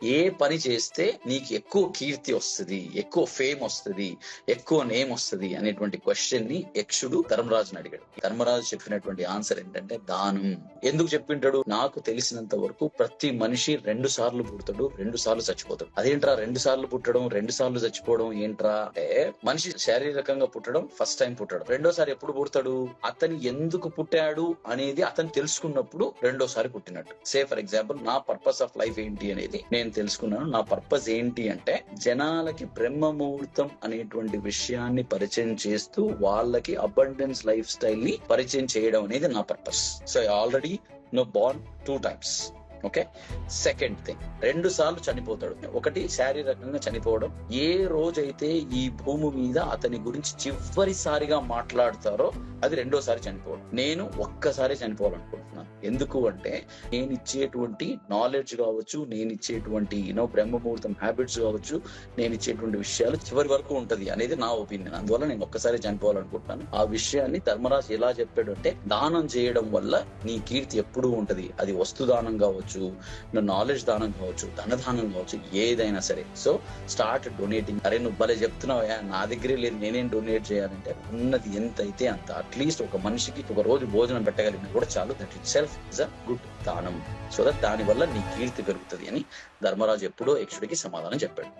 ఏ పని చేస్తే నీకు ఎక్కువ కీర్తి వస్తుంది, ఎక్కువ ఫేమ్ వస్తుంది, ఎక్కువ నేమ్ వస్తుంది అనేటువంటి క్వశ్చన్ ని యక్షుడు ధర్మరాజుని అడిగాడు. ధర్మరాజు చెప్పినటువంటి ఆన్సర్ ఏంటంటే దానం. ఎందుకు చెప్పింటాడు? నాకు తెలిసినంత వరకు ప్రతి మనిషి 2 సార్లు పుడతాడు, 2 సార్లు చచ్చిపోతాడు. అదేంట్రా 2 సార్లు పుట్టడం 2 సార్లు చచ్చిపోవడం ఏంట్రా అంటే, మనిషి శారీరకంగా పుట్టడం ఫస్ట్ టైం పుట్టడం, రెండోసారి ఎప్పుడు పుడతాడు? అతను ఎందుకు పుట్టాడు అనేది అతను తెలుసుకున్నప్పుడు రెండోసారి పుట్టినట్టు. సే ఫర్ ఎగ్జాంపుల్, నా పర్పస్ ఆఫ్ లైఫ్ ఏంటి అనేది నేను తెలుసుకున్నాను. నా పర్పస్ ఏంటి అంటే జనాలకి బ్రహ్మ ముహూర్తం అనేటువంటి విషయాన్ని పరిచయం చేస్తూ వాళ్ళకి అబండెన్స్ లైఫ్ స్టైల్ ని పరిచయం చేయడం అనేది నా purpose. So I already Born 2 times. Okay. Second thing, 2 సార్లు చనిపోతాడు. ఒకటి శారీరకంగా చనిపోవడం. ఏ రోజైతే ఈ భూమి మీద అతని గురించి చివరిసారిగా మాట్లాడతారో అది రెండోసారి చనిపోవడం. నేను ఒక్కసారి చనిపోవాలనుకుంటున్నాను. ఎందుకు అంటే నేను ఇచ్చేటువంటి నాలెడ్జ్ కావచ్చు, నేను ఇచ్చేటువంటి బ్రహ్మముహూర్తం హ్యాబిట్స్ కావచ్చు, నేను ఇచ్చేటువంటి విషయాలు చివరి వరకు ఉంటది అనేది నా ఒపీనియన్. అందువల్ల నేను ఒక్కసారి చనిపోవాలనుకుంటున్నాను. ఆ విషయాన్ని ధర్మరాజు ఎలా చెప్పాడు అంటే, దానం చేయడం వల్ల నీ కీర్తి ఎప్పుడూ ఉంటది. అది వస్తుదానం కావచ్చు, నాలెడ్జ్ దానం కావచ్చు, ధనదానం కావచ్చు, ఏదైనా సరే. So start donating. అరే నువ్వు భలే చెప్తున్నావా, నా దగ్గరే లేదు, నేనేం డొనేట్ చేయాలంటే ఉన్నది ఎంత అయితే అంత. అట్లీస్ట్ ఒక మనిషికి ఒక రోజు భోజనం పెట్టగలిగినా కూడా చాలు. That it self is a good దానం. సో దట్ దాని వల్ల నీ కీర్తి పెరుగుతుంది అని ధర్మరాజు ఎప్పుడో యక్షుడికి సమాధానం చెప్పాడు.